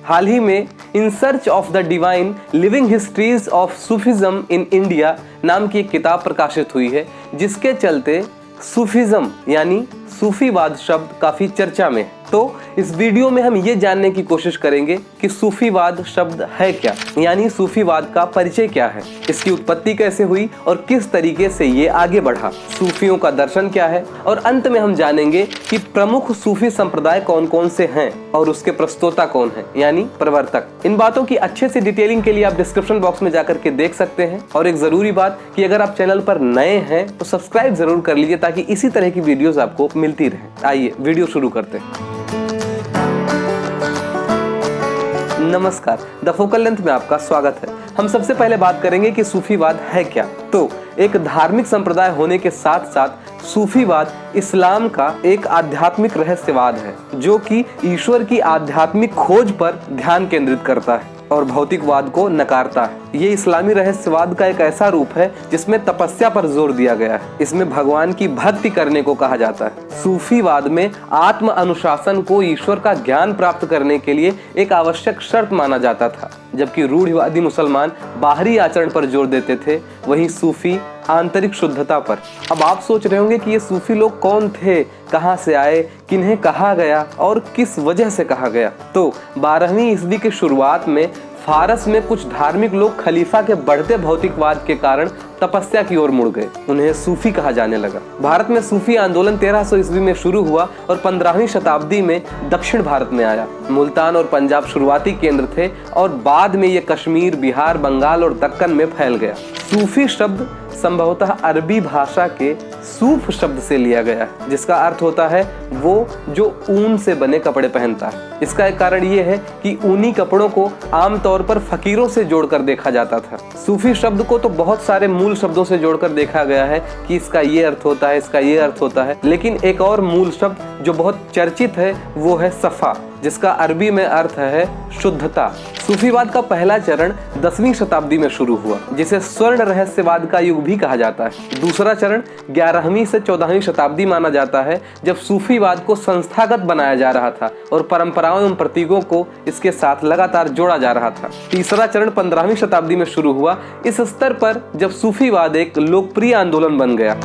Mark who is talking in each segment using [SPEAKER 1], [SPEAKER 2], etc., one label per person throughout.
[SPEAKER 1] हाल ही में in search of the divine living histories of Sufism in India नाम की एक किताब प्रकाशित हुई है, जिसके चलते सूफिज्म यानी सूफीवाद शब्द काफी चर्चा में है। तो इस वीडियो में हम ये जानने की कोशिश करेंगे कि सूफीवाद शब्द है क्या, यानी सूफीवाद का परिचय क्या है, इसकी उत्पत्ति कैसे हुई और किस तरीके से ये आगे बढ़ा, सूफियों का दर्शन क्या है, और अंत में हम जानेंगे कि प्रमुख सूफी संप्रदाय कौन कौन से हैं और उसके प्रस्तोता कौन हैं, यानी प्रवर्तक। इन बातों की अच्छे से डिटेलिंग के लिए आप डिस्क्रिप्शन बॉक्स में जाकर के देख सकते हैं। और एक जरूरी बात कि अगर आप चैनल पर नए हैं तो सब्सक्राइब जरूर कर लीजिए ताकि इसी तरह की वीडियोस आपको मिलती रहे। आइए वीडियो शुरू करते हैं। नमस्कार, द फोकल लेंथ में आपका स्वागत है। हम सबसे पहले बात करेंगे कि सूफीवाद है क्या। तो एक धार्मिक संप्रदाय होने के साथ साथ सूफीवाद इस्लाम का एक आध्यात्मिक रहस्यवाद है, जो कि ईश्वर की आध्यात्मिक खोज पर ध्यान केंद्रित करता है और भौतिकवाद को नकारता है। ये इस्लामी रहस्यवाद का एक ऐसा रूप है जिसमें तपस्या पर जोर दिया गया है। इसमें भगवान की भक्ति करने को कहा जाता है। सूफीवाद में आत्म अनुशासन को ईश्वर का ज्ञान प्राप्त करने के लिए एक आवश्यक शर्त माना जाता था। जबकि रूढ़िवादी मुसलमान बाहरी आचरण पर जोर देते थे, वहीं सूफी आंतरिक शुद्धता पर। अब आप सोच रहे होंगे कि ये सूफी लोग कौन थे, कहां से आए, किन्हें कहा गया और किस वजह से कहा गया। तो 12वीं ईस्वी की शुरुआत में फारस में कुछ धार्मिक लोग खलीफा के बढ़ते भौतिकवाद के कारण तपस्या की ओर मुड़ गए। उन्हें सूफी कहा जाने लगा। भारत में सूफी आंदोलन 1300 ईस्वी में शुरू हुआ और 15वीं शताब्दी में दक्षिण भारत में आया। मुल्तान और पंजाब शुरुआती केंद्र थे और बाद में ये कश्मीर, बिहार, बंगाल और दक्कन में फैल गया। सूफी शब्द संभवतः अरबी भाषा के सूफ शब्द से लिया गया है, जिसका अर्थ होता है वो जो ऊन से बने कपड़े पहनता है। इसका एक कारण ये है कि ऊनी कपड़ों को आमतौर पर फकीरों से जोड़कर देखा जाता था। सूफी शब्द को तो बहुत सारे मूल शब्दों से जोड़कर देखा गया है कि इसका ये अर्थ होता है, इसका ये अर्थ होता है, लेकिन एक और मूल शब्द जो बहुत चर्चित है वो है सफा, जिसका अरबी में अर्थ है शुद्धता। सूफीवाद का पहला चरण 10वीं शताब्दी में शुरू हुआ, जिसे स्वर्ण रहस्यवाद का युग भी कहा जाता है। दूसरा चरण 11वीं से 14वीं शताब्दी माना जाता है, जब सूफीवाद को संस्थागत बनाया जा रहा था और परंपराओं एवं प्रतीकों को इसके साथ लगातार जोड़ा जा रहा था। तीसरा चरण 15वीं शताब्दी में शुरू हुआ, इस स्तर पर जब सूफीवाद एक लोकप्रिय आंदोलन बन गया।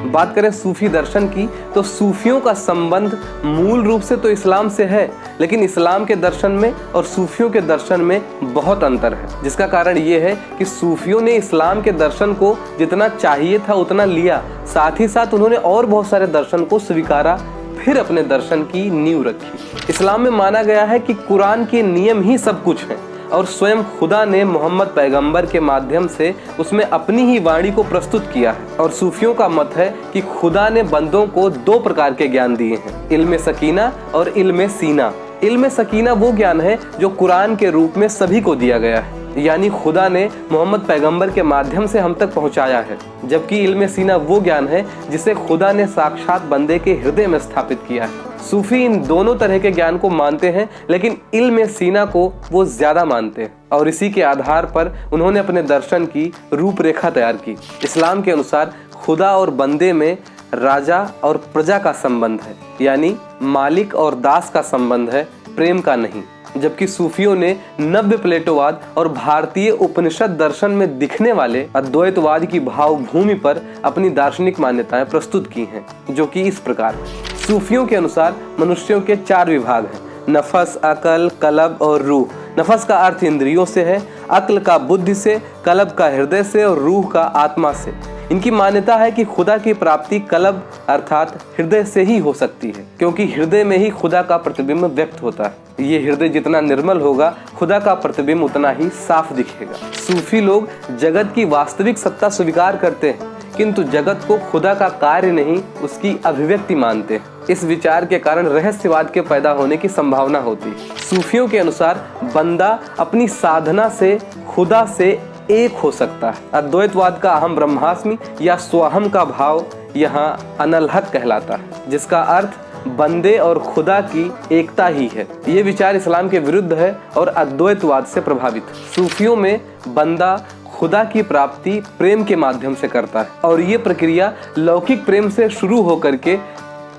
[SPEAKER 1] बात करें सूफी दर्शन की, तो सूफियों का संबंध मूल रूप से तो इस्लाम से है, लेकिन इस्लाम के दर्शन में और सूफियों के दर्शन में बहुत अंतर है। जिसका कारण ये है कि सूफियों ने इस्लाम के दर्शन को जितना चाहिए था उतना लिया, साथ ही साथ उन्होंने और बहुत सारे दर्शन को स्वीकारा, फिर अपने दर्शन की नींव रखी। इस्लाम में माना गया है कि कुरान के नियम ही सब कुछ है और स्वयं खुदा ने मोहम्मद पैगंबर के माध्यम से उसमें अपनी ही वाणी को प्रस्तुत किया है। और सूफियों का मत है कि खुदा ने बंदों को 2 प्रकार के ज्ञान दिए हैं, इल्म सकीना और इल्म सीना। इल्म सकीना वो ज्ञान है जो कुरान के रूप में सभी को दिया गया है, यानी खुदा ने मोहम्मद पैगंबर के माध्यम से हम तक पहुंचाया है। जबकि इल्म सीना वो ज्ञान है जिसे खुदा ने साक्षात बंदे के हृदय में स्थापित किया है। सूफी इन दोनों तरह के ज्ञान को मानते हैं, लेकिन इल्म सीना को वो ज्यादा मानते हैं और इसी के आधार पर उन्होंने अपने दर्शन की रूपरेखा तैयार की। इस्लाम के अनुसार खुदा और बंदे में राजा और प्रजा का संबंध है, यानी मालिक और दास का संबंध है, प्रेम का नहीं। जबकि सूफियों ने नव्य प्लेटोवाद और भारतीय उपनिषद दर्शन में दिखने वाले अद्वैतवाद की भावभूमि पर अपनी दार्शनिक मान्यताएं प्रस्तुत की हैं, जो कि इस प्रकार है। सूफियों के अनुसार मनुष्यों के 4 विभाग हैं, नफस, अकल, कलब और रूह। नफस का अर्थ इंद्रियों से है, अक्ल का बुद्धि से, कलब का हृदय से और रूह का आत्मा से। इनकी मान्यता है कि खुदा की प्राप्ति कलब अर्थात हृदय से ही हो सकती है, क्योंकि हृदय में ही खुदा का प्रतिबिंब व्यक्त होता है। ये हृदय जितना निर्मल होगा, खुदा का प्रतिबिंब उतना ही साफ दिखेगा। सूफी लोग जगत की वास्तविक सत्ता स्वीकार करते हैं, किंतु जगत को खुदा का कार्य नहीं, उसकी अभिव्यक्ति मानते हैं। इस विचार के कारण रहस्यवाद के पैदा होने की संभावना होती है। सूफियों के अनुसार बंदा अपनी साधना से खुदा से एक हो सकता है। अद्वैतवाद का अहम ब्रह्मास्मि या स्वहम का भाव यहाँ अनलहक कहलाता है, जिसका अर्थ बंदे और खुदा की एकता ही है। ये विचार इस्लाम के विरुद्ध है और अद्वैतवाद से प्रभावित है। सूफियों में बंदा खुदा की प्राप्ति प्रेम के माध्यम से करता है और ये प्रक्रिया लौकिक प्रेम से शुरू होकर के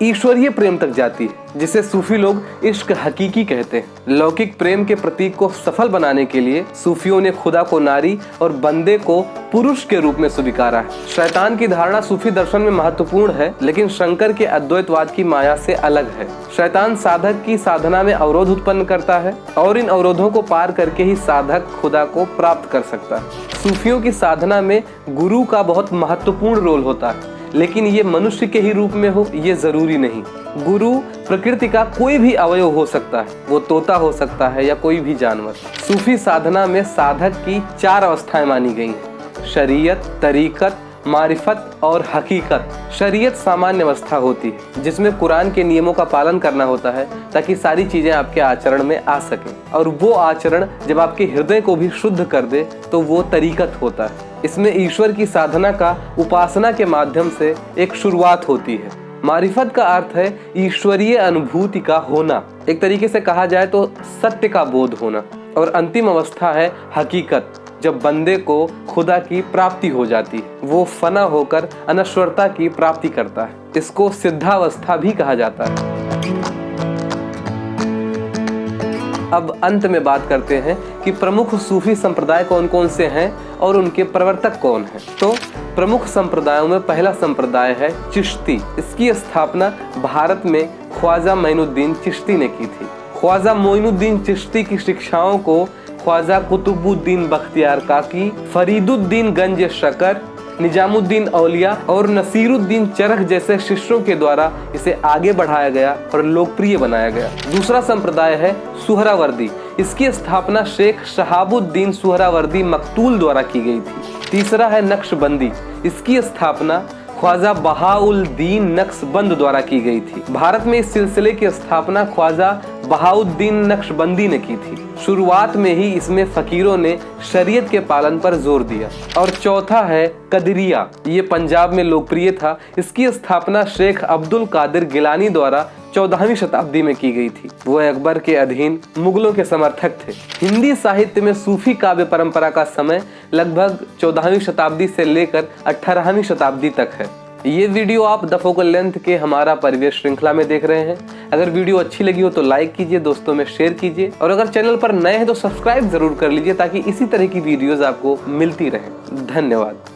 [SPEAKER 1] ईश्वरीय प्रेम तक जाती है, जिसे सूफी लोग इश्क हकीकी कहते हैं। लौकिक प्रेम के प्रतीक को सफल बनाने के लिए सूफियों ने खुदा को नारी और बंदे को पुरुष के रूप में स्वीकारा है। शैतान की धारणा सूफी दर्शन में महत्वपूर्ण है, लेकिन शंकर के अद्वैतवाद की माया से अलग है। शैतान साधक की साधना में अवरोध उत्पन्न करता है और इन अवरोधों को पार करके ही साधक खुदा को प्राप्त कर सकता है। सूफियों की साधना में गुरु का बहुत महत्वपूर्ण रोल होता है, लेकिन ये मनुष्य के ही रूप में हो ये जरूरी नहीं। गुरु प्रकृति का कोई भी अवयव हो सकता है, वो तोता हो सकता है या कोई भी जानवर। सूफी साधना में साधक की 4 अवस्थाएं मानी गई हैं: शरीयत, तरीकत, मारिफत और हकीकत। शरीयत सामान्य अवस्था होती है, जिसमें कुरान के नियमों का पालन करना होता है ताकि सारी चीजें आपके आचरण में आ सके, और वो आचरण जब आपके हृदय को भी शुद्ध कर दे तो वो तरीकत होता है। इसमें ईश्वर की साधना का उपासना के माध्यम से एक शुरुआत होती है। मारिफत का अर्थ है ईश्वरीय अनुभूति का होना, एक तरीके से कहा जाए तो सत्य का बोध होना। और अंतिम अवस्था है हकीकत, जब बंदे को खुदा की प्राप्ति हो जाती है, वो फना होकर अनश्वरता की प्राप्ति करता है। इसको सिद्धावस्था भी कहा जाता है। अब अंत में बात करते हैं कि प्रमुख सूफी संप्रदाय कौन कौन से हैं और उनके प्रवर्तक कौन हैं। तो प्रमुख संप्रदायों में पहला संप्रदाय है चिश्ती। इसकी स्थापना भारत में ख्वाजा मोइनुद्दीन चिश्ती ने की थी। ख्वाजा मोइनुद्दीन चिश्ती की शिक्षाओं को ख्वाजा कुतुबुद्दीन बख्तियार काकी, फरीदुद्दीन गंज शकर, निजामुद्दीन औलिया और नसीरुद्दीन चरख जैसे शिष्यों के द्वारा इसे आगे बढ़ाया गया और लोकप्रिय बनाया गया। दूसरा संप्रदाय है सुहरावर्दी। इसकी स्थापना शेख शहाबुद्दीन सुहरावर्दी मकतूल द्वारा की गई थी। तीसरा है नक्शबंदी। इसकी स्थापना ख्वाजा बहाउद्दीन नक्शबंद द्वारा की गई थी। भारत में इस सिलसिले की स्थापना ख्वाजा बहाउद्दीन नक्शबंदी ने की थी। शुरुआत में ही इसमें फकीरों ने शरीयत के पालन पर जोर दिया। और चौथा है कदरिया। ये पंजाब में लोकप्रिय था। इसकी स्थापना शेख अब्दुल कादिर गिलानी द्वारा 14वीं शताब्दी में की गई थी। वो अकबर के अधीन मुगलों के समर्थक थे। हिंदी साहित्य में सूफी काव्य परंपरा का समय लगभग 14वीं शताब्दी से लेकर 18वीं शताब्दी तक है। ये वीडियो आप द फोकल लेंथ के हमारा परिवेश श्रृंखला में देख रहे हैं। अगर वीडियो अच्छी लगी हो तो लाइक कीजिए, दोस्तों में शेयर कीजिए, और अगर चैनल पर नए हैं तो सब्सक्राइब जरूर कर लीजिए ताकि इसी तरह की वीडियोस आपको मिलती रहे। धन्यवाद।